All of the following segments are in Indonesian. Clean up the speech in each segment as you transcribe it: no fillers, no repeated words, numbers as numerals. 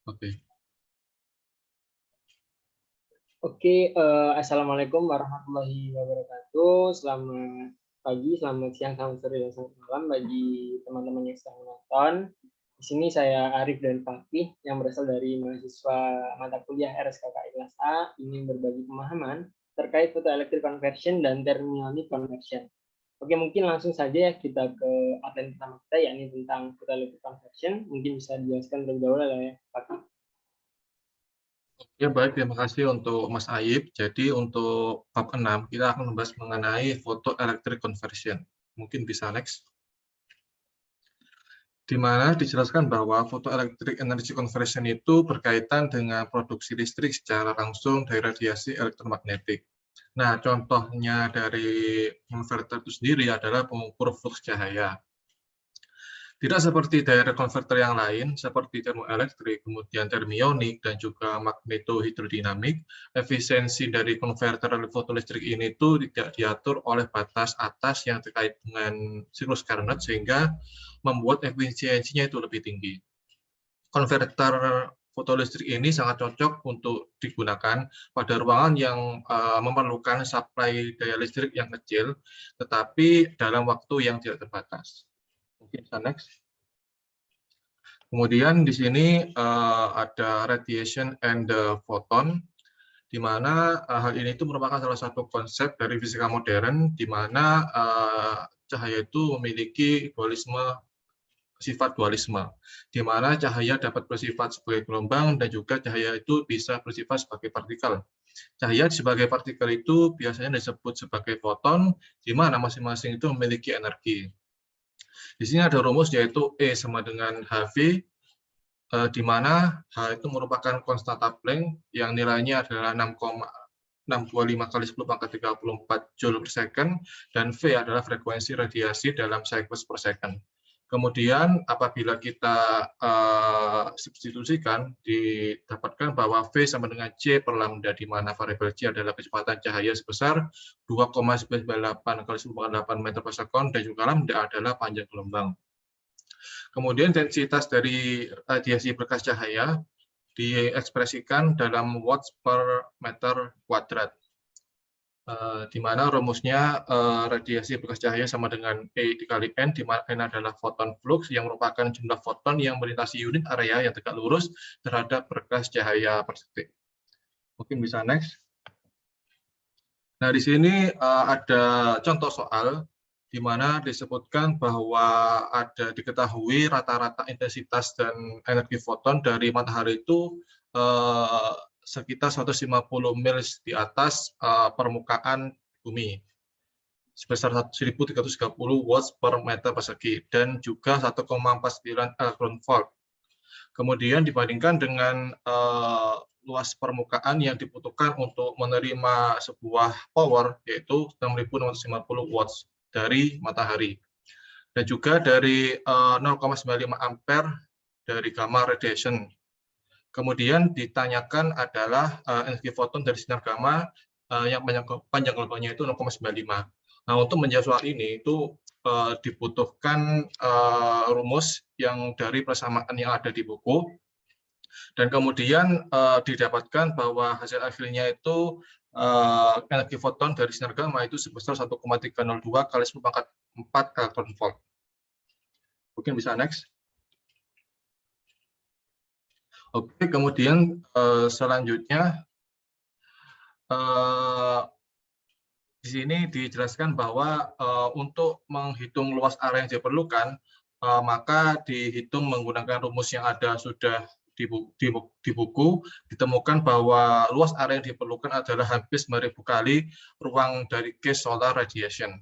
Oke. Oke, assalamualaikum warahmatullahi wabarakatuh. Selamat pagi, selamat siang, selamat sore, dan selamat malam bagi teman-teman yang sedang menonton. Di sini saya Arif dan Fakih yang berasal dari mahasiswa mata kuliah RSKKI kelas A ingin berbagi pemahaman terkait photoelectric conversion dan thermionic conversion. Oke, mungkin langsung saja ya kita ke outline pertama kita, yakni tentang photoelectric conversion. Mungkin bisa dijelaskan terlebih dahulu oleh Fakih. Ya, baik, terima kasih untuk Mas Ayib. Jadi untuk bab 6 kita akan membahas mengenai photoelectric conversion. Mungkin bisa next. Di mana dijelaskan bahwa photoelectric energy conversion itu berkaitan dengan produksi listrik secara langsung dari radiasi elektromagnetik. Nah, contohnya dari converter itu sendiri adalah pengukur flux cahaya. Tidak seperti direct converter yang lain, seperti termoelektrik, kemudian termionik, dan juga magnetohidrodinamik, efisiensi dari konverter fotolistrik ini itu tidak diatur oleh batas atas yang terkait dengan siklus Carnot, sehingga membuat efisiensinya itu lebih tinggi. Konverter fotolistrik ini sangat cocok untuk digunakan pada ruangan yang memerlukan suplai daya listrik yang kecil, tetapi dalam waktu yang tidak terbatas. Mungkin bisa next. Kemudian di sini ada radiation and the photon, di mana hal ini itu merupakan salah satu konsep dari fisika modern, di mana cahaya itu memiliki sifat dualisme, di mana cahaya dapat bersifat sebagai gelombang dan juga cahaya itu bisa bersifat sebagai partikel. Cahaya sebagai partikel itu biasanya disebut sebagai foton, di mana masing-masing itu memiliki energi. Di sini ada rumus yaitu E sama dengan HV, di mana H itu merupakan konstanta Planck yang nilainya adalah 6,625 kali 10⁻34 Joule per second, dan V adalah frekuensi radiasi dalam cycles per second. Kemudian apabila kita substitusikan, didapatkan bahwa V sama dengan C per lambda, di mana variabel C adalah kecepatan cahaya sebesar 2,98 kali 10⁻8 meter per second, dan juga lambda adalah panjang gelombang. Kemudian densitas dari radiasi berkas cahaya diekspresikan dalam watts per meter kuadrat, di mana rumusnya radiasi berkas cahaya sama dengan E dikali N, di mana N adalah foton flux yang merupakan jumlah foton yang melintasi unit area yang tegak lurus terhadap berkas cahaya per detik. Mungkin bisa next. Nah, di sini ada contoh soal di mana disebutkan bahwa diketahui rata-rata intensitas dan energi foton dari matahari itu sekitar 150 mil di atas permukaan bumi, sebesar 1.330 watts per meter persegi, dan juga 1,49 elektron volt. Kemudian dibandingkan dengan luas permukaan yang dibutuhkan untuk menerima sebuah power, yaitu 6.650 watts dari matahari, dan juga dari 0,95 ampere dari gamma radiation. Kemudian ditanyakan adalah energi foton dari sinar gamma yang panjang gelombangnya itu 0,95. Nah, untuk menjawab soal ini itu dibutuhkan rumus yang dari persamaan yang ada di buku, dan kemudian didapatkan bahwa hasil akhirnya itu energi foton dari sinar gamma itu sebesar 1,302 kali 10⁴ elektron volt. Mungkin bisa next. Oke, kemudian selanjutnya di sini dijelaskan bahwa untuk menghitung luas area yang diperlukan, maka dihitung menggunakan rumus yang ada sudah di buku, ditemukan bahwa luas area yang diperlukan adalah hampir 9.000 kali ruang dari gas solar radiation.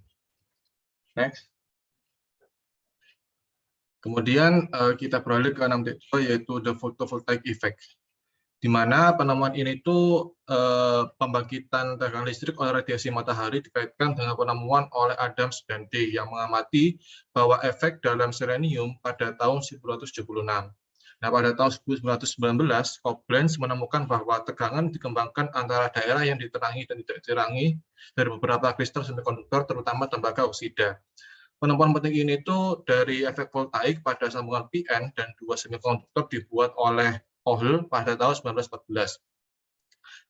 Next. Kemudian kita beralih ke 6.2, yaitu the photovoltaic effect, di mana penemuan ini tuh pembangkitan tegangan listrik oleh radiasi matahari dikaitkan dengan penemuan oleh Adams dan Day yang mengamati bahwa efek dalam selenium pada tahun 1976. Nah, pada tahun 1919, Koblenz menemukan bahwa tegangan dikembangkan antara daerah yang diterangi dan tidak diterangi dari beberapa kristal semikonduktor, terutama tembaga oksida. Penemuan penting ini tuh dari efek voltaik pada sambungan PN dan dua semikonduktor dibuat oleh Ohl pada tahun 1914.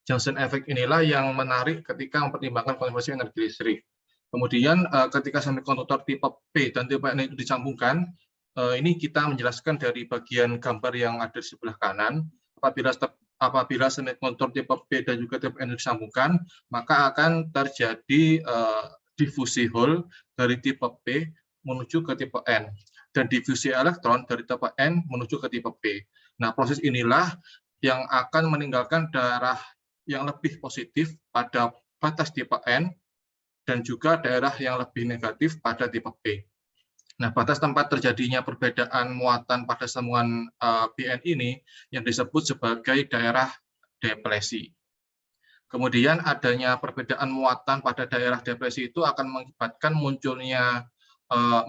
Junction effect inilah yang menarik ketika mempertimbangkan konversi energi listrik. Kemudian ketika semikonduktor tipe P dan tipe N itu disambungkan, ini kita menjelaskan dari bagian gambar yang ada di sebelah kanan. Apabila semikonduktor tipe P dan juga tipe N disambungkan, maka akan terjadi difusi hole dari tipe P menuju ke tipe N dan difusi elektron dari tipe N menuju ke tipe P. Nah, proses inilah yang akan meninggalkan daerah yang lebih positif pada batas tipe N dan juga daerah yang lebih negatif pada tipe P. Nah, batas tempat terjadinya perbedaan muatan pada sambungan PN ini yang disebut sebagai daerah depresi. Kemudian adanya perbedaan muatan pada daerah depresi itu akan mengakibatkan munculnya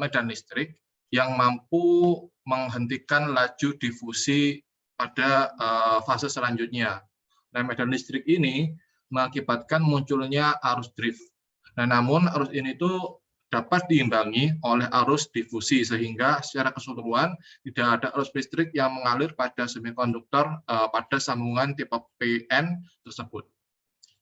medan listrik yang mampu menghentikan laju difusi pada fase selanjutnya. Nah, medan listrik ini mengakibatkan munculnya arus drift. Nah, namun arus ini tuh dapat diimbangi oleh arus difusi sehingga secara keseluruhan tidak ada arus listrik yang mengalir pada semikonduktor pada sambungan tipe PN tersebut.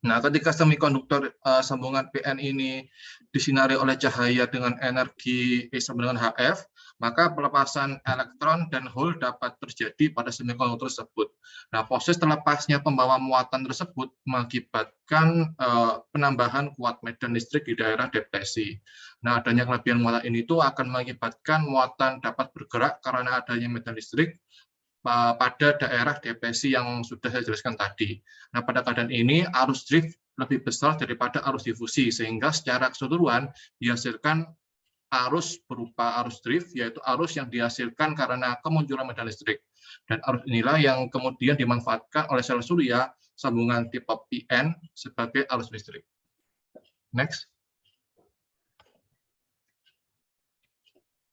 Nah, ketika semikonduktor sambungan PN ini disinari oleh cahaya dengan energi E sama dengan HF, maka pelepasan elektron dan hole dapat terjadi pada semikonduktor tersebut. Nah, proses terlepasnya pembawa muatan tersebut mengakibatkan penambahan kuat medan listrik di daerah depresi. Nah, adanya kelebihan muatan ini itu akan mengakibatkan muatan dapat bergerak karena adanya medan listrik pada daerah depresi yang sudah saya jelaskan tadi. Nah, pada keadaan ini arus drift lebih besar daripada arus difusi, sehingga secara keseluruhan dihasilkan arus berupa arus drift, yaitu arus yang dihasilkan karena kemunculan medan listrik. Dan arus inilah yang kemudian dimanfaatkan oleh sel surya sambungan tipe PN sebagai arus listrik. Next.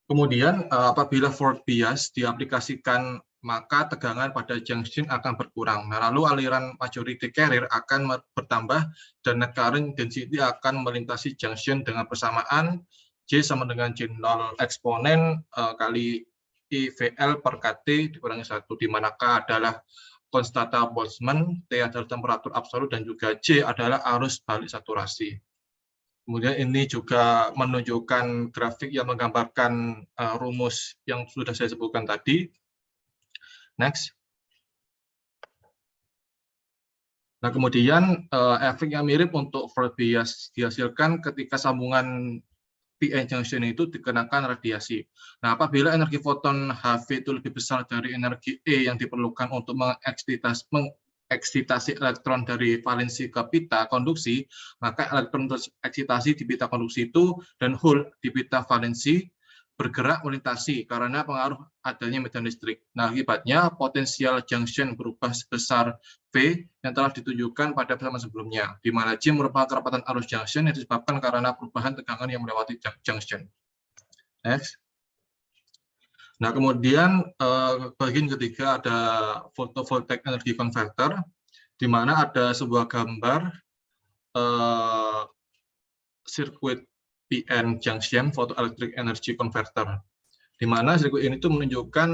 Kemudian apabila forward bias diaplikasikan, maka tegangan pada junction akan berkurang. Nah, lalu aliran majority carrier akan bertambah dan net current density akan melintasi junction dengan persamaan J sama dengan J0 eksponen kali IVL per KT dikurangi 1, di mana K adalah konstanta Boltzmann, T adalah temperatur absolut, dan juga J adalah arus balik saturasi. Kemudian ini juga menunjukkan grafik yang menggambarkan rumus yang sudah saya sebutkan tadi. Next. Nah, kemudian efek yang mirip untuk forward bias dihasilkan ketika sambungan PN junction itu dikenakan radiasi. Nah, apabila energi foton HV itu lebih besar dari energi E yang diperlukan untuk mengeksitasi elektron dari valensi ke pita konduksi, maka elektron tereksitasi di pita konduksi itu dan hole di pita valensi bergerak melintasi karena pengaruh adanya medan listrik. Nah, akibatnya potensial junction berubah sebesar V yang telah ditunjukkan pada persamaan sebelumnya, di mana J merupakan kerapatan arus junction yang disebabkan karena perubahan tegangan yang melewati junction. Next. Nah, kemudian bagian ketiga ada photovoltaic energy converter, di mana ada sebuah gambar sirkuit PN junction photoelectric energy converter, di mana sirkuit ini tuh menunjukkan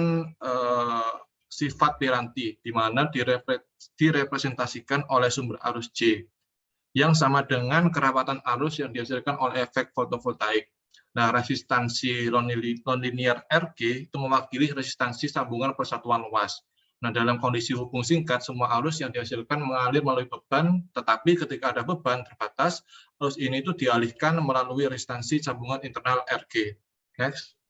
sifat piranti, di mana direpresentasikan oleh sumber arus J yang sama dengan kerapatan arus yang dihasilkan oleh efek fotovoltaik. Nah, resistansi nonlinear RG itu mewakili resistansi sambungan persatuan luas. Nah, dalam kondisi hubung singkat, semua arus yang dihasilkan mengalir melalui beban, tetapi ketika ada beban terbatas, arus ini itu dialihkan melalui resistansi sambungan internal RG. Next.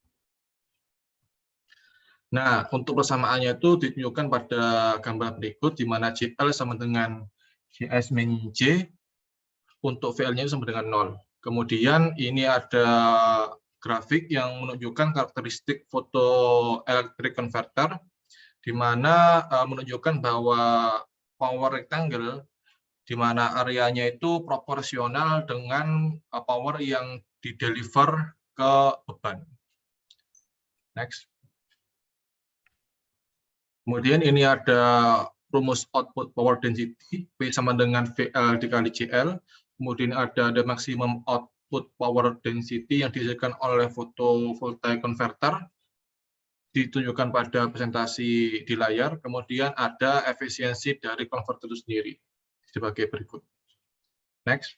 Nah, untuk persamaannya itu ditunjukkan pada gambar berikut, di mana JL sama dengan JS min J, untuk VL-nya sama dengan 0. Kemudian ini ada grafik yang menunjukkan karakteristik photoelectric converter, di mana menunjukkan bahwa power rectangle, di mana areanya itu proporsional dengan power yang dideliver ke beban. Next. Kemudian ini ada rumus output power density, P sama dengan VL dikali JL. Kemudian ada maximum output power density yang dihasilkan oleh photovoltaic converter, ditunjukkan pada presentasi di layar, kemudian ada efisiensi dari konverter itu sendiri sebagai berikut. Next.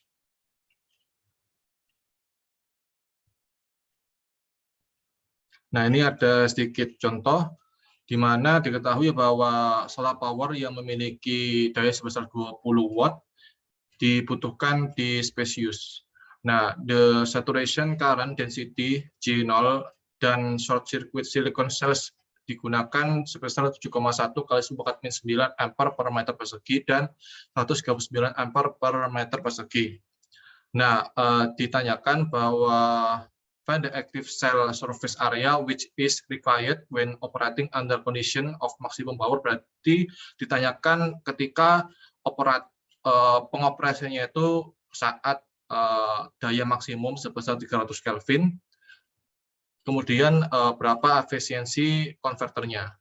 Nah, ini ada sedikit contoh di mana diketahui bahwa solar power yang memiliki daya sebesar 20 watt dibutuhkan di spesius. Nah, the saturation current density G0 dan short circuit silicon cells digunakan sebesar 7,1 kali 10⁻⁹ ampere per meter persegi dan 139 ampere per meter persegi. Nah, ditanyakan bahwa find the active cell surface area which is required when operating under condition of maximum power. Berarti ditanyakan ketika pengoperasiannya itu saat daya maksimum sebesar 300 Kelvin, kemudian berapa efisiensi konverternya.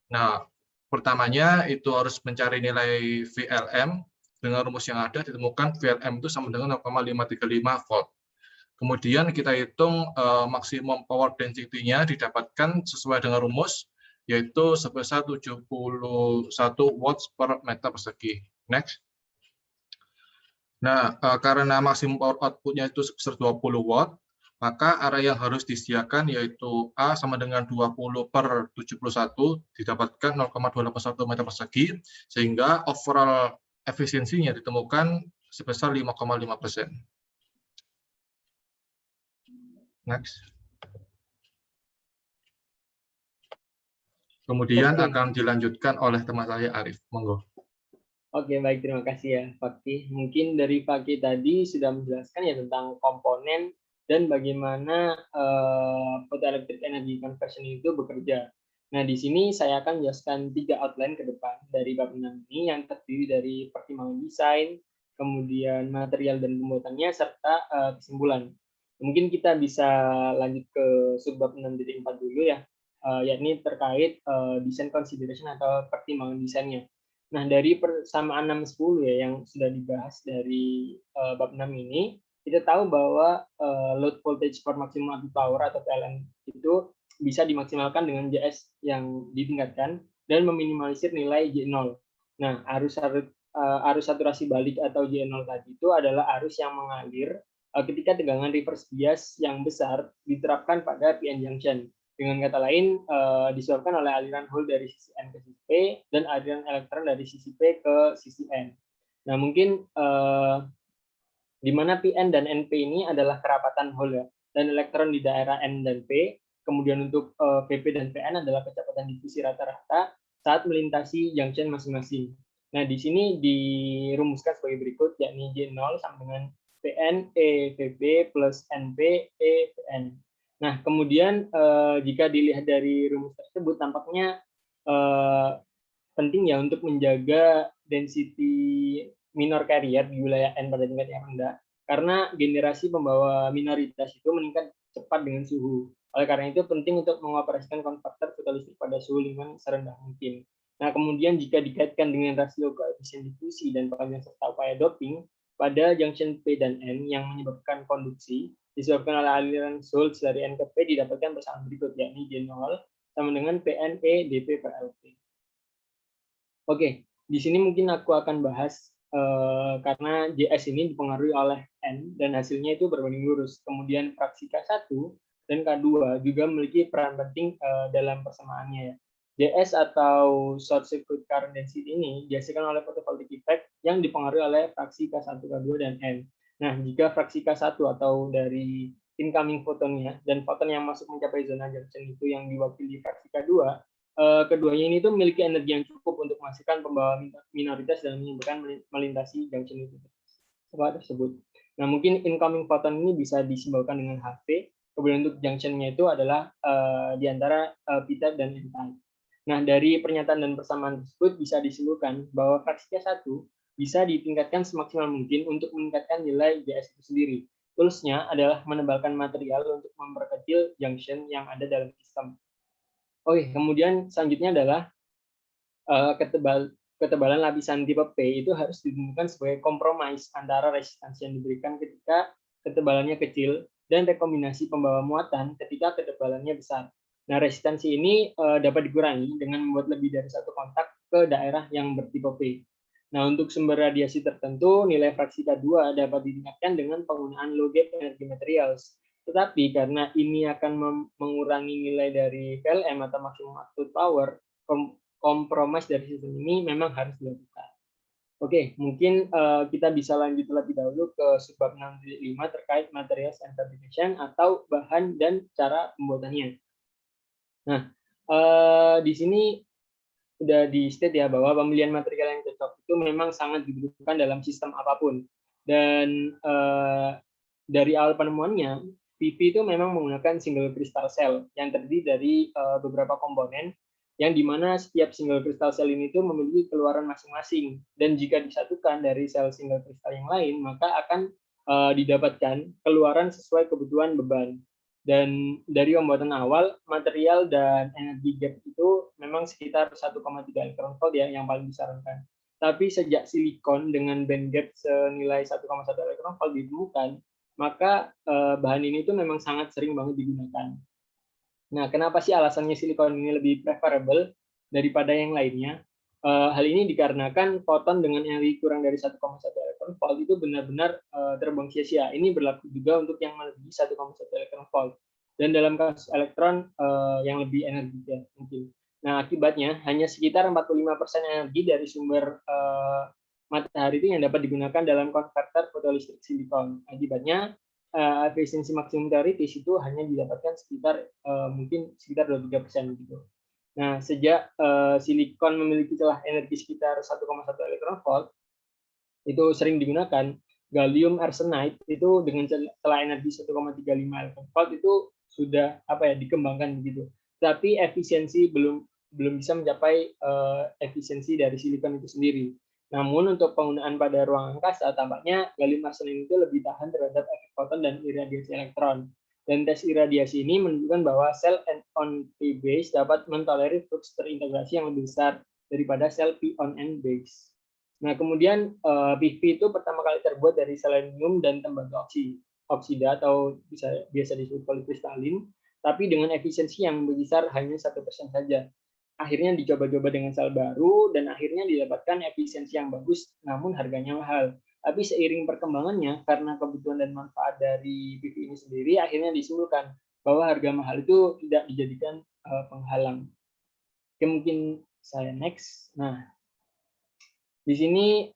Nah, pertamanya itu harus mencari nilai VLM. Dengan rumus yang ada ditemukan VLM itu sama dengan 0,535 volt. Kemudian kita hitung maksimum power density-nya didapatkan sesuai dengan rumus, yaitu sebesar 71 watts per meter persegi. Next. Nah, karena maksimum power output-nya itu sebesar 20 watt, maka area yang harus disediakan yaitu A sama dengan 20 per 71 didapatkan 0,281 meter persegi, sehingga overall efisiensinya ditemukan sebesar 5,5%. Next. Kemudian akan dilanjutkan oleh teman saya Arif. Monggo. Oke, baik, terima kasih ya Fakih. Mungkin dari Fakih tadi sudah menjelaskan ya tentang komponen dan bagaimana photoelectric energy conversion itu bekerja. Nah, di sini saya akan menjelaskan 3 outline ke depan dari bab 6 ini yang terdiri dari pertimbangan desain, kemudian material dan pembuatannya, serta kesimpulan. Mungkin kita bisa lanjut ke subbab 6.4 dulu ya, yakni terkait design consideration atau pertimbangan desainnya. Nah, dari persamaan 6-10 ya yang sudah dibahas dari bab 6 ini, kita tahu bahwa load voltage for maximum output power atau PLN itu bisa dimaksimalkan dengan JS yang ditingkatkan dan meminimalisir nilai J0. Nah, arus saturasi balik atau J0 tadi itu adalah arus yang mengalir ketika tegangan reverse bias yang besar diterapkan pada PN junction. Dengan kata lain, disebabkan oleh aliran hole dari sisi N ke sisi P dan aliran elektron dari sisi P ke sisi N. Nah, mungkin di mana PN dan NP ini adalah kerapatan hole ya, dan elektron di daerah N dan P. Kemudian untuk PP dan PN adalah kecepatan difusi rata-rata saat melintasi junction masing-masing. Nah, di sini dirumuskan sebagai berikut, yakni J0 sama dengan PN E VB plus NP E PN. Nah, kemudian jika dilihat dari rumus tersebut, tampaknya penting ya untuk menjaga density minor carrier di wilayah N pada tingkat yang rendah, karena generasi pembawa minoritas itu meningkat cepat dengan suhu. Oleh karena itu, penting untuk mengoperasikan konverter fotolistrik pada suhu lingkungan serendah mungkin. Nah, kemudian jika dikaitkan dengan rasio koefisien difusi dan panjang serta upaya doping pada junction P dan N yang menyebabkan konduksi, disebabkan oleh aliran Schultz dari N ke P didapatkan persamaan berikut, yakni J0 sama dengan PNE dP per LP. Oke, di sini mungkin aku akan bahas karena JS ini dipengaruhi oleh N dan hasilnya itu berbanding lurus. Kemudian fraksi K1 dan K2 juga memiliki peran penting dalam persamaannya ya. JS atau short circuit current density ini dihasilkan oleh photovoltaic effect yang dipengaruhi oleh fraksi K1, K2, dan N. Nah, jika fraksi K1 atau dari incoming fotonnya dan foton yang masuk mencapai zona junction itu yang diwakili fraksi K2, keduanya ini tuh memiliki energi yang cukup untuk menghasilkan pembawa minoritas dan menyebabkan melintasi junction itu tersebut. Nah, mungkin incoming photon ini bisa disimbolkan dengan HV. Kemudian untuk junctionnya itu adalah di antara P-type dan N-type. Nah, dari pernyataan dan persamaan tersebut bisa disimpulkan bahwa fraksi K1 bisa ditingkatkan semaksimal mungkin untuk meningkatkan nilai JS itu sendiri. Toolsnya adalah menebalkan material untuk memperkecil junction yang ada dalam sistem. Oke, kemudian selanjutnya adalah ketebalan lapisan tipe P itu harus ditentukan sebagai kompromis antara resistansi yang diberikan ketika ketebalannya kecil dan rekombinasi pembawa muatan ketika ketebalannya besar. Nah, resistansi ini dapat dikurangi dengan membuat lebih dari satu kontak ke daerah yang bertipe P. Nah, untuk sumber radiasi tertentu, nilai fraksi K2 dapat ditingkatkan dengan penggunaan low gap energy materials. Tetapi karena ini akan mengurangi nilai dari PLM atau maximum output power, kompromis dari sistem ini memang harus dilakukan. Oke, mungkin kita bisa lanjut lebih dahulu ke subbab 6.5 terkait materials and fabrication atau bahan dan cara pembuatannya. Nah, di sini udah di state ya bahwa pemilihan material yang cocok itu memang sangat dibutuhkan dalam sistem apapun. Dan dari awal penemuannya, PV itu memang menggunakan single crystal cell yang terdiri dari beberapa komponen yang dimana setiap single crystal cell ini tuh memiliki keluaran masing-masing, dan jika disatukan dari sel single crystal yang lain maka akan didapatkan keluaran sesuai kebutuhan beban. Dan dari pembuatan awal, material dan energi gap itu memang sekitar 1,3 elektron volt ya yang paling disarankan. Tapi sejak silikon dengan band gap senilai 1,1 elektron volt ditemukan, maka bahan ini tuh memang sangat sering banget digunakan. Nah, kenapa sih alasannya silikon ini lebih preferable daripada yang lainnya? Hal ini dikarenakan foton dengan energi kurang dari 1,1 elektron volt itu benar-benar terbuang sia-sia. Ini berlaku juga untuk yang melebihi 1,1 elektron volt. Dan dalam kasus elektron yang lebih energi ya, mungkin. Nah, akibatnya hanya sekitar 45% energi dari sumber matahari itu yang dapat digunakan dalam konverter fotolistrik silikon. Akibatnya efisiensi maksimum teoritis itu hanya didapatkan sekitar mungkin sekitar 23% gitu. Nah, sejak silikon memiliki celah energi sekitar 1,1 elektron volt, itu sering digunakan. Gallium arsenide itu dengan celah energi 1,35 elektron volt itu sudah dikembangkan begitu. Tapi efisiensi belum bisa mencapai efisiensi dari silikon itu sendiri. Namun untuk penggunaan pada ruang angkasa, tampaknya gallium arsenide itu lebih tahan terhadap efek foton dan iradiasi elektron. Dan tes iradiasi ini menunjukkan bahwa sel on P base dapat mentolerir flux terintegrasi yang lebih besar daripada sel P on N base. Nah, kemudian PV itu pertama kali terbuat dari selenium dan tembaga oksida atau biasa disebut polikristalin, tapi dengan efisiensi yang berkisar hanya 1% saja. Akhirnya dicoba-coba dengan sel baru dan akhirnya didapatkan efisiensi yang bagus, namun harganya mahal. Tapi seiring perkembangannya, karena kebutuhan dan manfaat dari PV ini sendiri, akhirnya disimpulkan bahwa harga mahal itu tidak dijadikan penghalang. Oke, mungkin saya next. Nah, di sini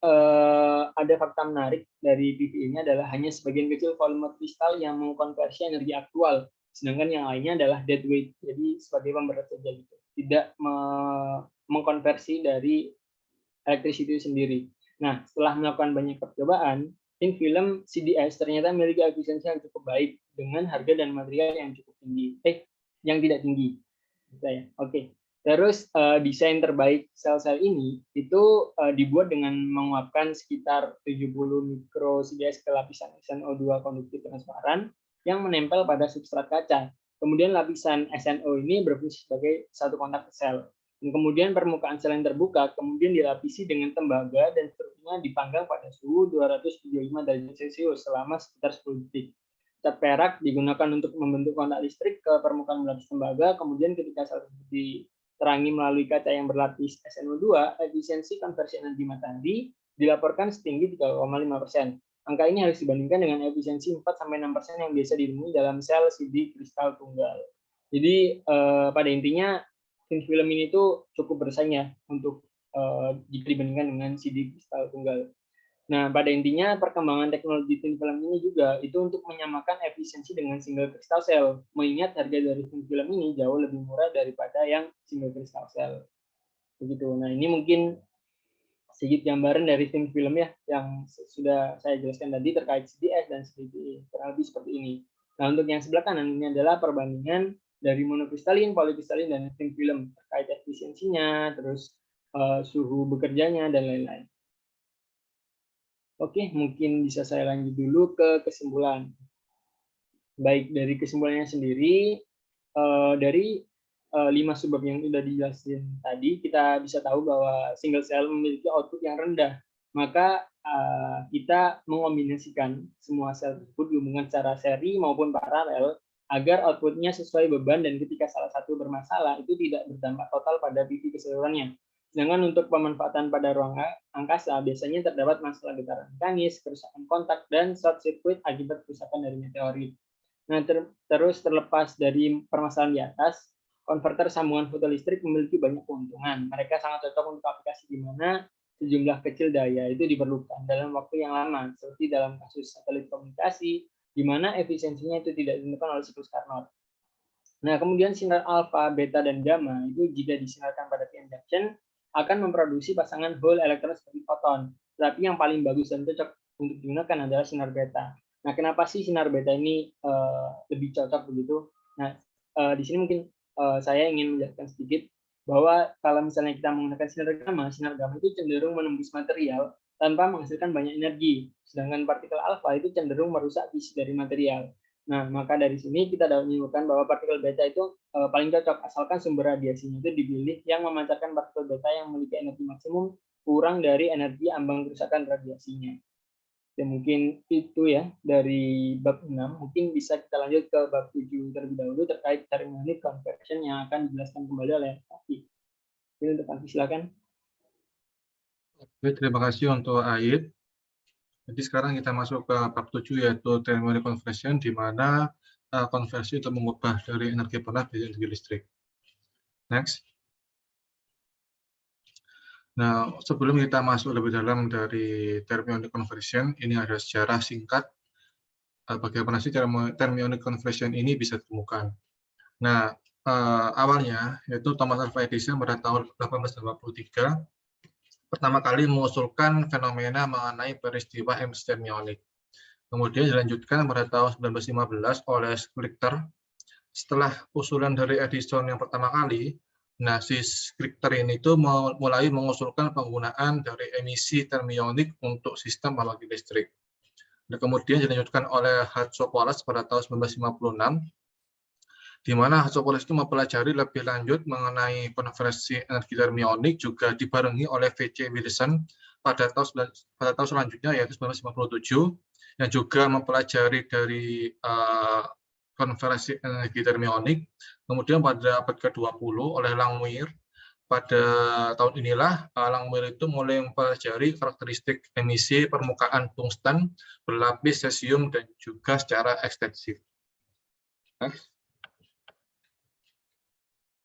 ada fakta menarik dari PV ini adalah hanya sebagian kecil volume kristal yang mengkonversi energi aktual, sedangkan yang lainnya adalah dead weight, jadi sebagai pemberat saja gitu, tidak mengkonversi dari electricity sendiri. Nah, setelah melakukan banyak percobaan, thin film CDS ternyata memiliki efisiensi yang cukup baik dengan harga dan material yang cukup tinggi. Yang tidak tinggi. Oke. Terus desain terbaik sel-sel ini itu dibuat dengan menguapkan sekitar 70 mikro CDS ke lapisan SNO2 konduktif transparan yang menempel pada substrat kaca. Kemudian lapisan SNO ini berfungsi sebagai satu kontak sel. Dan kemudian permukaan sel yang terbuka kemudian dilapisi dengan tembaga dan seterusnya dipanggang pada suhu 275 derajat Celcius selama sekitar 10 detik. Cat perak digunakan untuk membentuk kontak listrik ke permukaan berlapis tembaga, kemudian ketika sel tersebut diterangi melalui kaca yang berlapis SNO2, efisiensi konversi energi matahari dilaporkan setinggi 3,5%. Angka ini harus dibandingkan dengan efisiensi 4-6% yang biasa ditemui dalam sel CD kristal tunggal. Jadi pada intinya thin film ini tuh cukup bersaing ya untuk jika dibandingkan dengan CD kristal tunggal. Nah, pada intinya perkembangan teknologi thin film ini juga itu untuk menyamakan efisiensi dengan single crystal cell. Mengingat harga dari thin film ini jauh lebih murah daripada yang single crystal cell. Begitu. Nah, ini mungkin sedikit gambaran dari thin film ya yang sudah saya jelaskan tadi terkait CDS dan CDE. Kurang lebih seperti ini. Nah, untuk yang sebelah kanan ini adalah perbandingan dari monokristalin, polikristalin, dan thin film terkait efisiensinya, terus suhu bekerjanya, dan lain-lain. Oke, mungkin bisa saya lanjut dulu ke kesimpulan. Baik, dari kesimpulannya sendiri, dari 5 subbab yang sudah dijelasin tadi, kita bisa tahu bahwa single cell memiliki output yang rendah. Maka kita mengombinasikan semua sel tersebut dihubungkan secara seri maupun paralel agar outputnya sesuai beban dan ketika salah satu bermasalah itu tidak berdampak total pada PV keseluruhannya. Sedangkan untuk pemanfaatan pada ruang angkasa biasanya terdapat masalah getaran mekanis, kerusakan kontak, dan short circuit akibat kerusakan dari meteorit. Nah, terus terlepas dari permasalahan di atas, konverter sambungan fotolistrik memiliki banyak keuntungan. Mereka sangat cocok untuk aplikasi di mana sejumlah kecil daya itu diperlukan dalam waktu yang lama, seperti dalam kasus satelit komunikasi, di mana efisiensinya itu tidak ditentukan oleh siklus Carnot. Nah, kemudian sinar alfa, beta, dan gamma itu jika disinarkan pada p-n junction akan memproduksi pasangan hole elektron seperti foton. Tapi yang paling bagus dan cocok untuk digunakan adalah sinar beta. Nah, kenapa sih sinar beta ini lebih cocok begitu? Nah, di sini mungkin saya ingin menjelaskan sedikit bahwa kalau misalnya kita menggunakan sinar gamma itu cenderung menembus material tanpa menghasilkan banyak energi. Sedangkan partikel alfa itu cenderung merusak fisik dari material. Nah, maka dari sini kita dapat menyimpulkan bahwa partikel beta itu paling cocok asalkan sumber radiasinya itu dipilih yang memancarkan partikel beta yang memiliki energi maksimum kurang dari energi ambang kerusakan radiasinya. Ya, mungkin itu ya dari bab 6. Mungkin bisa kita lanjut ke bab 7 terlebih dahulu terkait thermodynamic conversion yang akan dijelaskan kembali oleh Afi. Ini untuk Afi, silakan. Oke, terima kasih untuk Aid. Jadi sekarang kita masuk ke bab 7 yaitu thermodynamic conversion, di mana konversi untuk mengubah dari energi panas menjadi energi listrik. Next. Nah, sebelum kita masuk lebih dalam dari thermodynamic conversion, ini ada sejarah singkat bagaimana sih thermodynamic conversion ini bisa ditemukan. Nah, awalnya yaitu Thomas Alva Edison pada tahun 1883 pertama kali mengusulkan fenomena mengenai peristiwa emisi thermionic. Kemudian dilanjutkan pada tahun 1915 oleh Schlichter. Setelah usulan dari Edison yang pertama kali, nah si Schlichter ini itu mulai mengusulkan penggunaan dari emisi thermionic untuk sistem pembangkit listrik. Dan kemudian dilanjutkan oleh Hatzopoulos pada tahun 1956, di mana Hatzopoulos itu mempelajari lebih lanjut mengenai konversi energi thermionic, juga dibarengi oleh V.C. Wilson pada tahun selanjutnya yaitu 1957, yang juga mempelajari dari konversi energi thermionic. Kemudian pada abad ke-20 oleh Langmuir, pada tahun inilah Langmuir itu mulai mempelajari karakteristik emisi permukaan tungsten berlapis cesium dan juga secara ekstensif.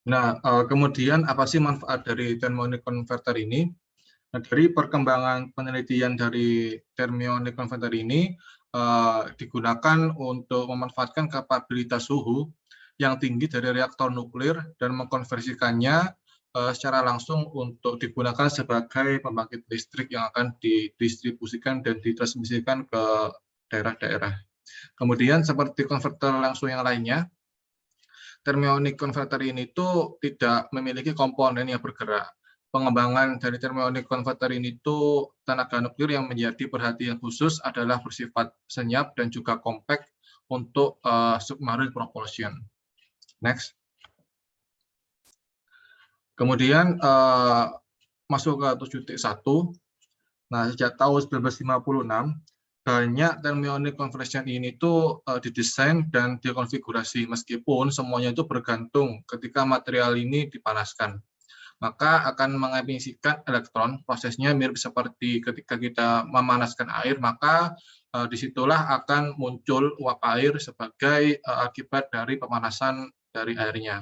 Nah, kemudian apa sih manfaat dari thermodynamic converter ini? Nah, dari perkembangan penelitian dari thermodynamic converter ini digunakan untuk memanfaatkan kapabilitas suhu yang tinggi dari reaktor nuklir dan mengkonversikannya secara langsung untuk digunakan sebagai pembangkit listrik yang akan didistribusikan dan ditransmisikan ke daerah-daerah. Kemudian seperti konverter langsung yang lainnya, thermodynamic converter ini itu tidak memiliki komponen yang bergerak. Pengembangan dari thermodynamic converter ini itu tenaga nuklir yang menjadi perhatian khusus adalah bersifat senyap dan juga compact untuk submarine propulsion. Next. Kemudian masuk ke 7.1. Nah, sejak tahun 1956 banyak thermodynamic conversion ini tuh didesain dan dikonfigurasi, meskipun semuanya itu bergantung ketika material ini dipanaskan. Maka akan mengemisikan elektron, prosesnya mirip seperti ketika kita memanaskan air, maka disitulah akan muncul uap air sebagai akibat dari pemanasan dari airnya.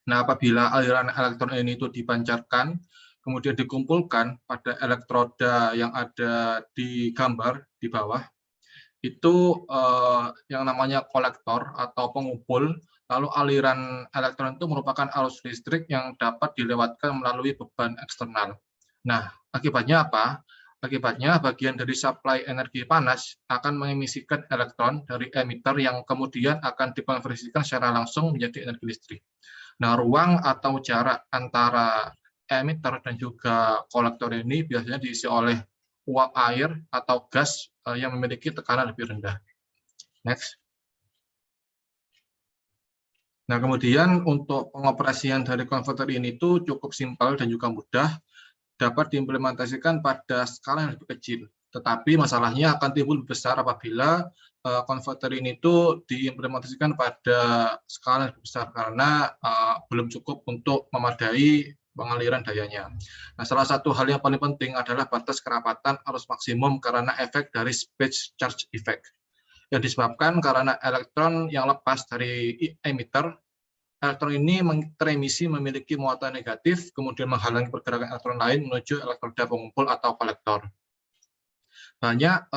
Nah, apabila aliran elektron ini itu dipancarkan, kemudian dikumpulkan pada elektroda yang ada di gambar di bawah, itu yang namanya kolektor atau pengumpul, lalu aliran elektron itu merupakan arus listrik yang dapat dilewatkan melalui beban eksternal. Nah, akibatnya apa? Akibatnya bagian dari suplai energi panas akan mengemisikan elektron dari emitter yang kemudian akan dikonversikan secara langsung menjadi energi listrik. Nah, ruang atau jarak antara emitter dan juga kolektor ini biasanya diisi oleh uap air atau gas yang memiliki tekanan lebih rendah. Next. Nah, kemudian untuk pengoperasian dari konverter ini itu cukup simpel dan juga mudah, dapat diimplementasikan pada skala yang lebih kecil. Tetapi masalahnya akan timbul besar apabila konverter ini itu diimplementasikan pada skala yang besar karena belum cukup untuk memadai pengaliran dayanya. Nah, salah satu hal yang paling penting adalah batas kerapatan arus maksimum karena efek dari space charge effect yang disebabkan karena elektron yang lepas dari emitter. Elektron ini teremisi memiliki muatan negatif, kemudian menghalangi pergerakan elektron lain menuju elektroda pengumpul atau kolektor. Banyak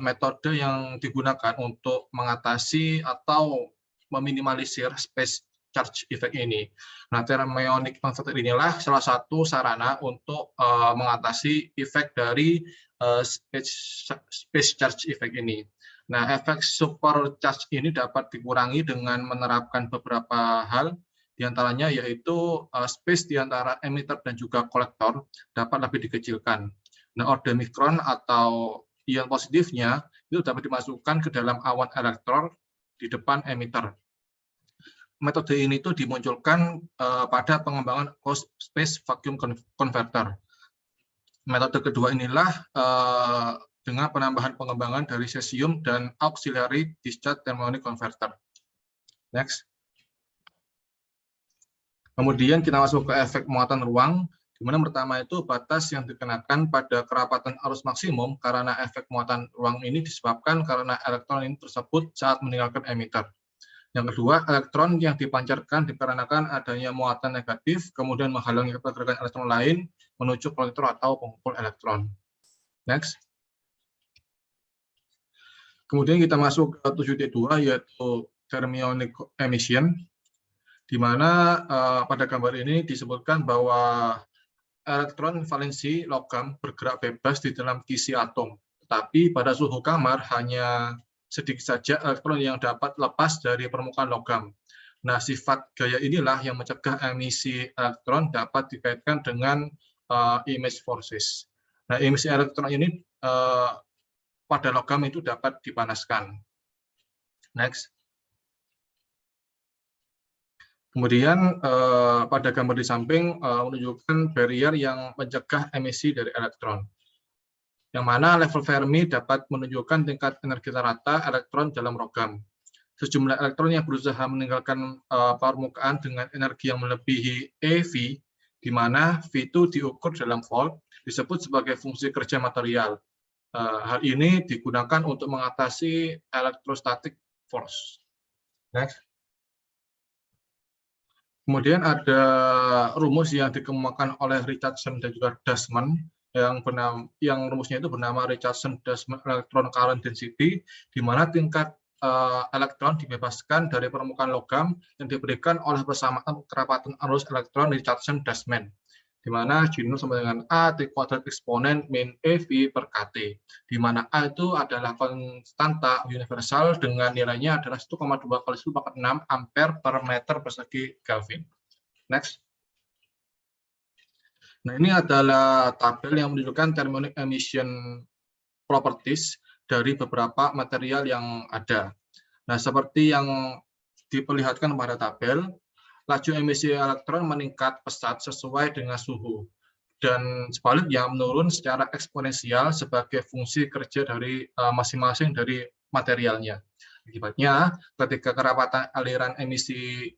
metode yang digunakan untuk mengatasi atau meminimalisir space charge effect ini. Nah, thermionic converter inilah salah satu sarana untuk mengatasi efek dari space charge effect ini. Nah, efek supercharge ini dapat dikurangi dengan menerapkan beberapa hal, diantaranya yaitu space di antara emitter dan juga kolektor dapat lebih dikecilkan. Nah, order mikron atau ion positifnya itu dapat dimasukkan ke dalam awan elektron di depan emitter. Metode ini itu dimunculkan pada pengembangan closed space vacuum converter. Metode kedua inilah dengan penambahan pengembangan dari cesium dan auxiliary discharge thermionic converter. Next. Kemudian kita masuk ke efek muatan ruang, di mana pertama itu batas yang dikenakan pada kerapatan arus maksimum karena efek muatan ruang ini disebabkan karena elektron ini tersebut saat meninggalkan emitter. Yang kedua, elektron yang dipancarkan dikarenakan adanya muatan negatif, kemudian menghalangi pergerakan elektron lain menuju kolektor atau pengumpul elektron. Next. Kemudian kita masuk ke 7.2 yaitu thermionic emission, di mana pada gambar ini disebutkan bahwa elektron valensi logam bergerak bebas di dalam kisi atom, tetapi pada suhu kamar hanya sedikit saja elektron yang dapat lepas dari permukaan logam. Nah, sifat gaya inilah yang mencegah emisi elektron dapat dikaitkan dengan image forces. Nah, emisi elektron ini pada logam itu dapat dipanaskan. Next. Kemudian pada gambar di samping menunjukkan barrier yang mencegah emisi dari elektron, yang mana level Fermi dapat menunjukkan tingkat energi rata elektron dalam logam. Sejumlah elektron yang berusaha meninggalkan permukaan dengan energi yang melebihi EV, di mana V itu diukur dalam volt, disebut sebagai fungsi kerja material. Hal ini digunakan untuk mengatasi electrostatic force. Next. Kemudian ada rumus yang dikemukakan oleh Richardson dan juga Dasman yang rumusnya itu bernama Richardson-Dasman electron current density, di mana tingkat elektron dibebaskan dari permukaan logam yang diberikan oleh persamaan kerapatan arus elektron Richardson-Dasman, di mana G0 sama dengan A T kuadrat eksponen min EV per KT, di mana A itu adalah konstanta universal dengan nilainya adalah 1,2 kali 10⁻⁶ ampere per meter persegi Kelvin. Next. Nah, ini adalah tabel yang menunjukkan thermionic emission properties dari beberapa material yang ada. Nah, seperti yang diperlihatkan pada tabel, laju emisi elektron meningkat pesat sesuai dengan suhu, dan sebaliknya menurun secara eksponensial sebagai fungsi kerja dari masing-masing dari materialnya. Akibatnya, ketika kerapatan aliran emisi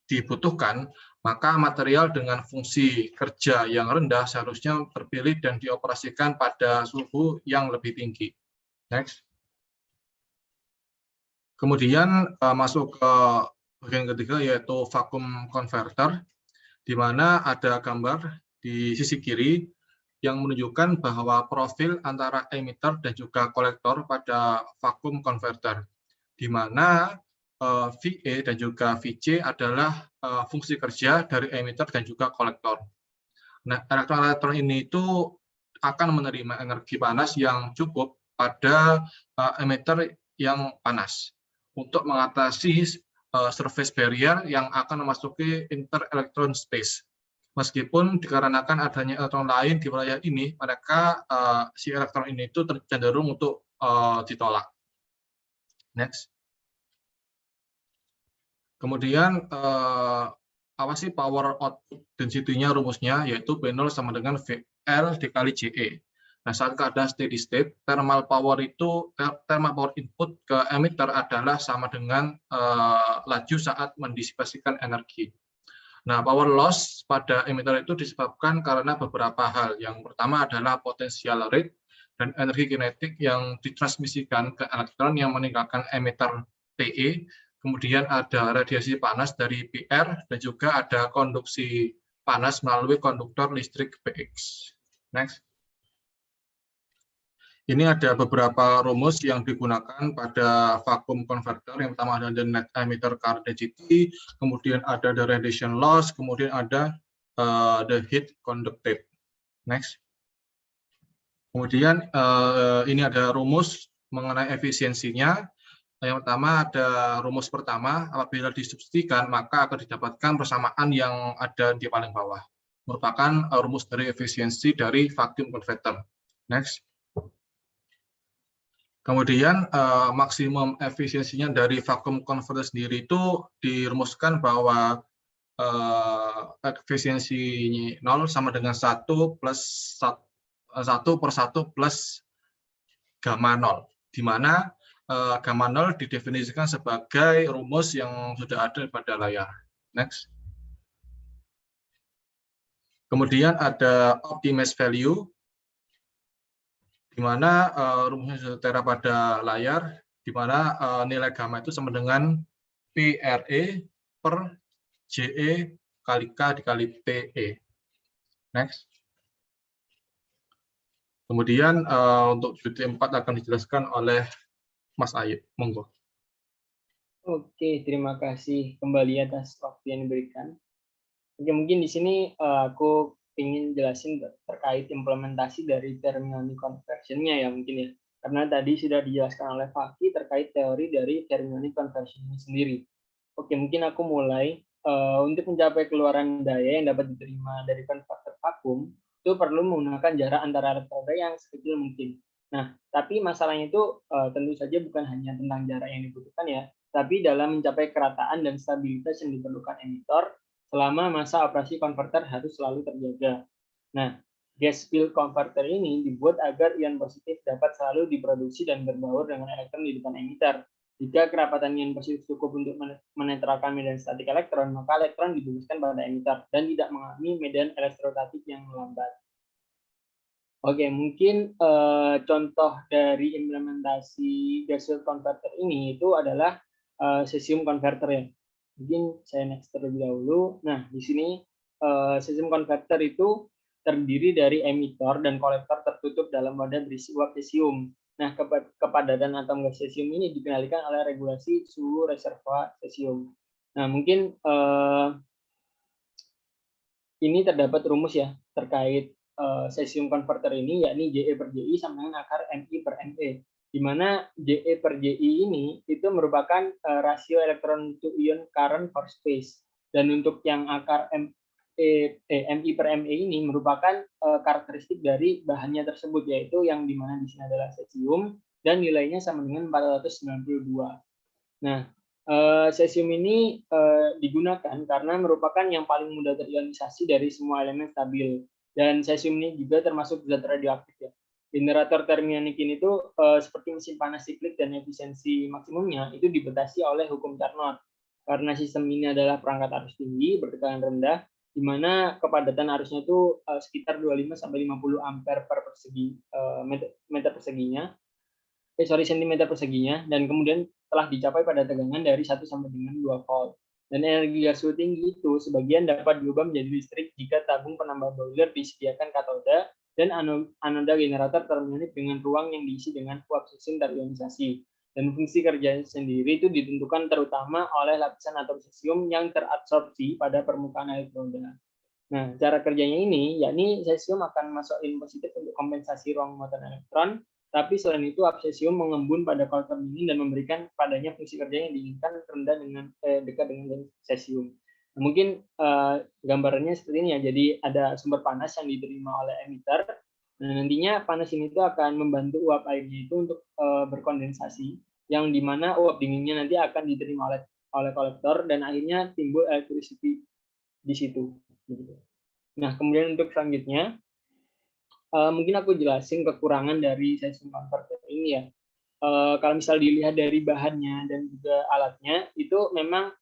dibutuhkan, maka material dengan fungsi kerja yang rendah seharusnya terpilih dan dioperasikan pada suhu yang lebih tinggi. Next. Kemudian masuk ke bagian ketiga yaitu vacuum converter, di mana ada gambar di sisi kiri yang menunjukkan bahwa profil antara emitter dan juga kolektor pada vacuum converter, di mana VE dan juga VC adalah fungsi kerja dari emitter dan juga kolektor. Nah, elektron-elektron ini itu akan menerima energi panas yang cukup pada emitter yang panas untuk mengatasi surface barrier yang akan memasuki inter-electron space. Meskipun dikarenakan adanya elektron lain di wilayah ini, maka si elektron ini itu cenderung untuk ditolak. Next. Kemudian apa sih power output density-nya rumusnya, yaitu P0 sama dengan VL dikali JE. Nah, saat keadaan steady state, thermal power input ke emitter adalah sama dengan laju saat mendisipasikan energi. Nah, power loss pada emitter itu disebabkan karena beberapa hal. Yang pertama adalah potential rate dan energi kinetik yang ditransmisikan ke elektron yang meninggalkan emitter TE. Kemudian ada radiasi panas dari PR dan juga ada konduksi panas melalui konduktor listrik PX. Next. Ini ada beberapa rumus yang digunakan pada vacuum converter. Yang pertama ada the net emitter current density, kemudian ada the radiation loss, kemudian ada the heat conducted. Next. Kemudian ini ada rumus mengenai efisiensinya. Yang pertama ada rumus pertama, apabila disubstitusikan maka akan didapatkan persamaan yang ada di paling bawah. Merupakan rumus dari efisiensi dari vacuum converter. Next. Kemudian maksimum efisiensinya dari vacuum converter sendiri itu dirumuskan bahwa efisiensi 0 sama dengan 1 plus 1 per 1 plus gamma 0, di mana gamma 0 didefinisikan sebagai rumus yang sudah ada pada layar. Next. Kemudian ada optimized value, di mana rumusnya sudah tertera pada layar, di mana nilai gamma itu sama dengan PRE per JE kali K dikali TE. Next. Kemudian untuk studi 4 akan dijelaskan oleh Mas Ayub. Monggo. Oke, terima kasih kembali atas waktu yang diberikan. Oke, mungkin di sini aku ingin jelasin terkait implementasi dari thermionic conversion-nya ya mungkin ya. Karena tadi sudah dijelaskan oleh Fakih terkait teori dari thermionic conversion sendiri. Oke, mungkin aku mulai. Untuk mencapai keluaran daya yang dapat diterima dari konverter vakum, itu perlu menggunakan jarak antara elektroda yang sekecil mungkin. Nah, tapi masalahnya itu tentu saja bukan hanya tentang jarak yang dibutuhkan ya, tapi dalam mencapai kerataan dan stabilitas yang diperlukan emitor selama masa operasi konverter harus selalu terjaga. Nah, gas field converter ini dibuat agar ion positif dapat selalu diproduksi dan berbaur dengan elektron di depan emitter. Jika kerapatan ion positif cukup untuk menetralkan medan statik elektron, maka elektron dibebaskan pada emitter dan tidak mengalami medan elektrostatik yang melambat. Oke, mungkin contoh dari implementasi gas field converter ini itu adalah cesium converter ya. Mungkin saya next terlebih dahulu. Nah, di sini cesium converter itu terdiri dari emitor dan kolektor tertutup dalam wadah berisi uap cesium. Nah, kepadatan atom gas cesium ini dikendalikan oleh regulasi suhu reservoir cesium. Nah, mungkin ini terdapat rumus ya terkait cesium converter ini, yakni JE per JI sama dengan akar MI per ME, di mana JE per JI ini itu merupakan rasio elektron to ion current per space, dan untuk yang akar MI per ME ini merupakan karakteristik dari bahannya tersebut, yaitu yang dimana di sini adalah cesium dan nilainya sama dengan 492. Nah, cesium ini digunakan karena merupakan yang paling mudah terionisasi dari semua elemen stabil, dan cesium ini juga termasuk zat radioaktif ya. Generator thermionic ini tuh seperti mesin panas siklik dan efisiensi maksimumnya itu dibatasi oleh hukum Carnot. Karena sistem ini adalah perangkat arus tinggi bertekanan rendah, di mana kepadatan arusnya itu sekitar 25 sampai 50 ampere per persegi meter perseginya. Sentimeter perseginya, dan kemudian telah dicapai pada tegangan dari 1 sampai dengan 2 volt. Dan energi gas suhu tinggi itu sebagian dapat diubah menjadi listrik jika tabung penambah boiler disediakan katoda dan anoda generator thermionic dengan ruang yang diisi dengan uap cesium terionisasi. Dan fungsi kerja sendiri itu ditentukan terutama oleh lapisan atom cesium yang terabsorpsi pada permukaan elektroda. Nah, cara kerjanya ini, yakni cesium akan masuk ion positif untuk kompensasi ruang muatan elektron, tapi selain itu cesium mengembun pada kolektor dingin dan memberikan padanya fungsi kerja yang diinginkan rendah dengan dekat dengan cesium. Nah, mungkin gambarannya seperti ini ya. Jadi ada sumber panas yang diterima oleh emitter. Nah, nantinya panas ini itu akan membantu uap airnya itu untuk berkondensasi, yang dimana uap dinginnya nanti akan diterima oleh kolektor dan akhirnya timbul electricity di situ. Nah, kemudian untuk selanjutnya, Mungkin aku jelasin kekurangan dari cesium converter ini ya. Kalau misal dilihat dari bahannya dan juga alatnya, itu memang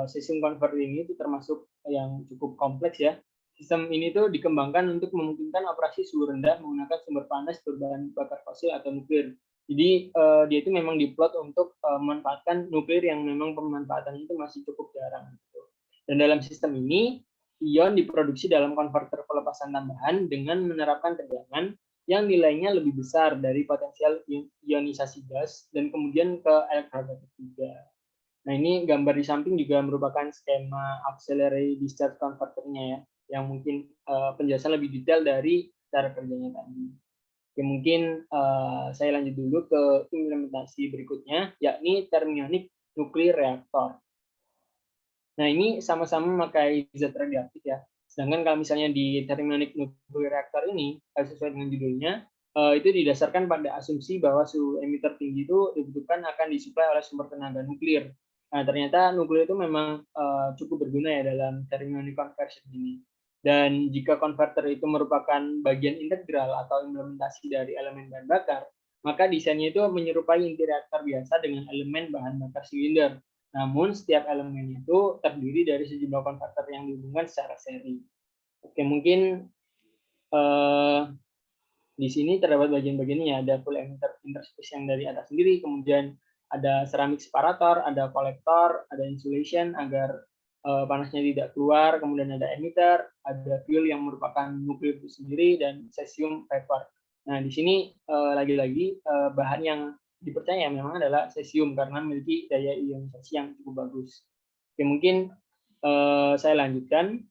cesium converter ini itu termasuk yang cukup kompleks ya. Sistem ini tuh dikembangkan untuk memungkinkan operasi suhu rendah menggunakan sumber panas berbahan bakar fosil atau nuklir. Jadi dia itu memang diplot untuk memanfaatkan nuklir yang memang pemanfaatannya itu masih cukup jarang. Gitu. Dan dalam sistem ini, ion diproduksi dalam konverter pelepasan tambahan dengan menerapkan tegangan yang nilainya lebih besar dari potensial ionisasi gas dan kemudian ke elektrostatik juga. Nah, ini gambar di samping juga merupakan skema auxiliary discharge converter-nya ya, yang mungkin penjelasan lebih detail dari cara kerjanya tadi. Oke, mungkin saya lanjut dulu ke implementasi berikutnya, yakni thermionic nuclear reactor. Nah, ini sama-sama memakai zat radioaktif ya. Sedangkan kalau misalnya di thermionic nuclear reactor ini, sesuai dengan judulnya, itu didasarkan pada asumsi bahwa suhu emitter tinggi itu dibutuhkan akan disuplai oleh sumber tenaga nuklir. Nah, ternyata nuklir itu memang cukup berguna ya dalam thermionic conversion ini. Dan jika konverter itu merupakan bagian integral atau implementasi dari elemen bahan bakar, maka desainnya itu menyerupai inti reaktor biasa dengan elemen bahan bakar silinder. Namun setiap elemen itu terdiri dari sejumlah konverter yang dihubungkan secara seri. Oke, mungkin di sini terdapat bagian-bagiannya. Ada full emitter interspace yang dari atas sendiri, kemudian ada ceramic separator, ada kolektor, ada insulation agar panasnya tidak keluar, kemudian ada emitter, ada fuel yang merupakan nuklir itu sendiri, dan cesium vapor. Nah, di sini lagi-lagi bahan yang dipercaya memang adalah cesium karena memiliki daya ionisasi yang cukup bagus. Oke, mungkin saya lanjutkan.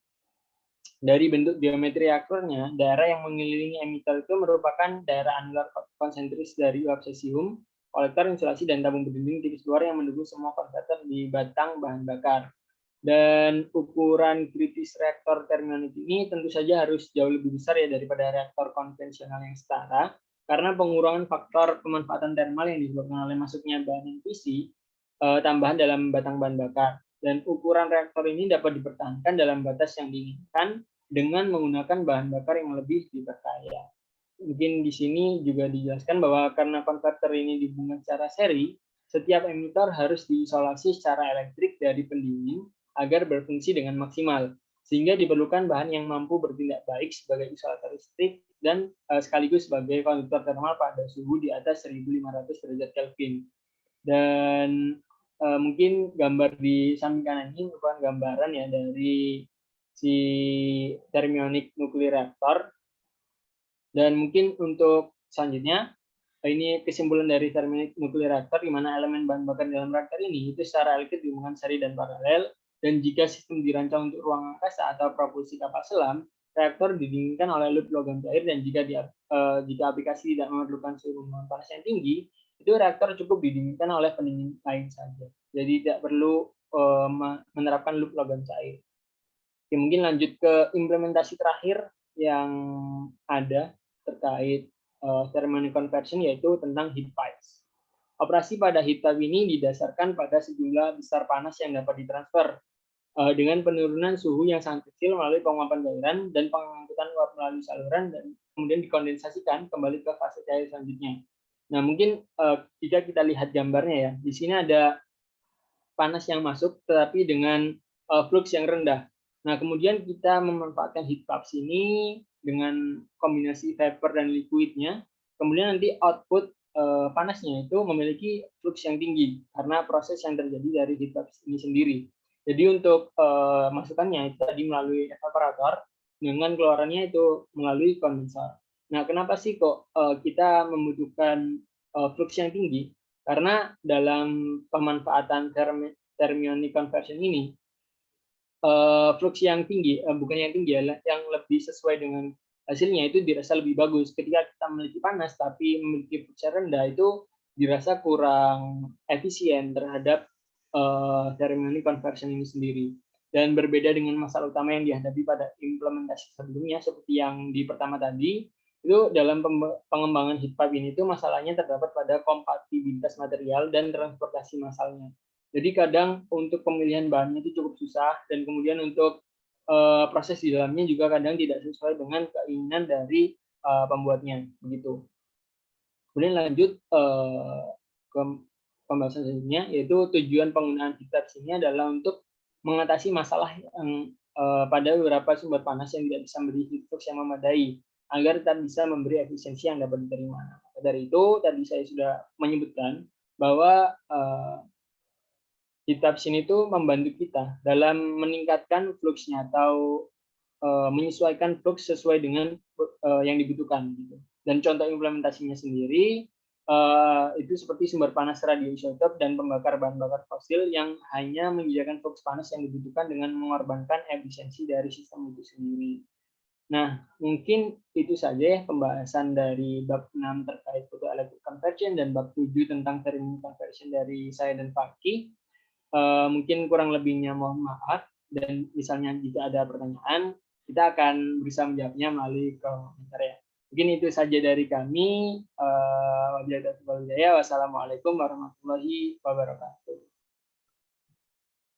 Dari bentuk geometri reaktornya, daerah yang mengelilingi emitter itu merupakan daerah anular konsentris dari uap cesium, kolektor, insulasi, dan tabung berdinding tipis luar yang mendukung semua konverter di batang bahan bakar. Dan ukuran kritis reaktor thermionic ini tentu saja harus jauh lebih besar ya daripada reaktor konvensional yang setara, karena pengurangan faktor pemanfaatan thermal yang disebabkan oleh masuknya bahan NPC tambahan dalam batang bahan bakar. Dan ukuran reaktor ini dapat dipertahankan dalam batas yang diinginkan dengan menggunakan bahan bakar yang lebih diperkaya. Mungkin di sini juga dijelaskan bahwa karena konverter ini dihubungkan secara seri, setiap emitter harus diisolasi secara elektrik dari pendingin agar berfungsi dengan maksimal, sehingga diperlukan bahan yang mampu bertindak baik sebagai isolator listrik dan sekaligus sebagai konduktor termal pada suhu di atas 1500 derajat Kelvin. Dan mungkin gambar di samping kanan ini merupakan gambaran ya dari si thermionic nuclear reactor. Dan mungkin untuk selanjutnya, ini kesimpulan dari thermionic nuclear reactor, di mana elemen bahan bakar dalam reaktor ini itu secara elektrik dihubungkan seri dan paralel, dan jika sistem dirancang untuk ruang angkasa atau propulsi kapal selam, reaktor didinginkan oleh loop logam cair, dan jika aplikasi tidak memerlukan suhu panas yang tinggi, itu reaktor cukup didinginkan oleh pendingin lain saja. Jadi tidak perlu menerapkan loop logam cair. Oke, mungkin lanjut ke implementasi terakhir yang ada terkait thermionic conversion, yaitu tentang heat pipes. Operasi pada heat pipe ini didasarkan pada sejumlah besar panas yang dapat ditransfer dengan penurunan suhu yang sangat kecil melalui penguapan cairan dan pengangkutan uap melalui saluran dan kemudian dikondensasikan kembali ke fase cair selanjutnya. Nah, mungkin jika kita lihat gambarnya ya, di sini ada panas yang masuk tetapi dengan flux yang rendah. Nah, kemudian kita memanfaatkan heat pump ini dengan kombinasi vapor dan liquidnya. Kemudian nanti output panasnya itu memiliki flux yang tinggi karena proses yang terjadi dari heat pump ini sendiri. Jadi untuk masukannya itu tadi melalui evaporator, dengan keluarannya itu melalui kondensor. Nah, kenapa sih kok kita membutuhkan flux yang tinggi? Karena dalam pemanfaatan thermionic conversion ini, flux yang tinggi, bukan yang tinggi, yang lebih sesuai dengan hasilnya itu dirasa lebih bagus. Ketika kita memiliki panas tapi memiliki flux yang rendah, itu dirasa kurang efisien terhadap thermionic conversion ini sendiri. Dan berbeda dengan masalah utama yang dihadapi pada implementasi sebelumnya, seperti yang di pertama tadi, itu dalam pengembangan heat pipe ini itu masalahnya terdapat pada kompatibilitas material dan transportasi massalnya. Jadi kadang untuk pemilihan bahannya itu cukup susah, dan kemudian untuk proses di dalamnya juga kadang tidak sesuai dengan keinginan dari pembuatnya begitu. Kemudian lanjut ke pembahasan selanjutnya, yaitu tujuan penggunaan heat taps ini adalah untuk mengatasi masalah yang pada beberapa sumber panas yang tidak bisa memberi heat flux yang memadai agar tetap bisa memberi efisiensi yang dapat diterima. Dari itu tadi saya sudah menyebutkan bahwa heat taps ini tuh membantu kita dalam meningkatkan fluxnya atau menyesuaikan flux sesuai dengan yang dibutuhkan gitu. Dan contoh implementasinya sendiri itu seperti sumber panas radioisotop dan pembakar bahan bakar fosil yang hanya menyediakan flux panas yang dibutuhkan dengan mengorbankan efisiensi dari sistem itu sendiri. Nah, mungkin itu saja ya pembahasan dari bab 6 terkait photoelectric conversion dan bab 7 tentang thermal conversion dari saya dan Fakih. Mungkin kurang lebihnya mohon maaf, dan misalnya jika ada pertanyaan, kita akan berusaha menjawabnya melalui komentar ya. Mungkin itu saja dari kami. Wabillahi taufiq wal hidayah. Wassalamualaikum warahmatullahi wabarakatuh.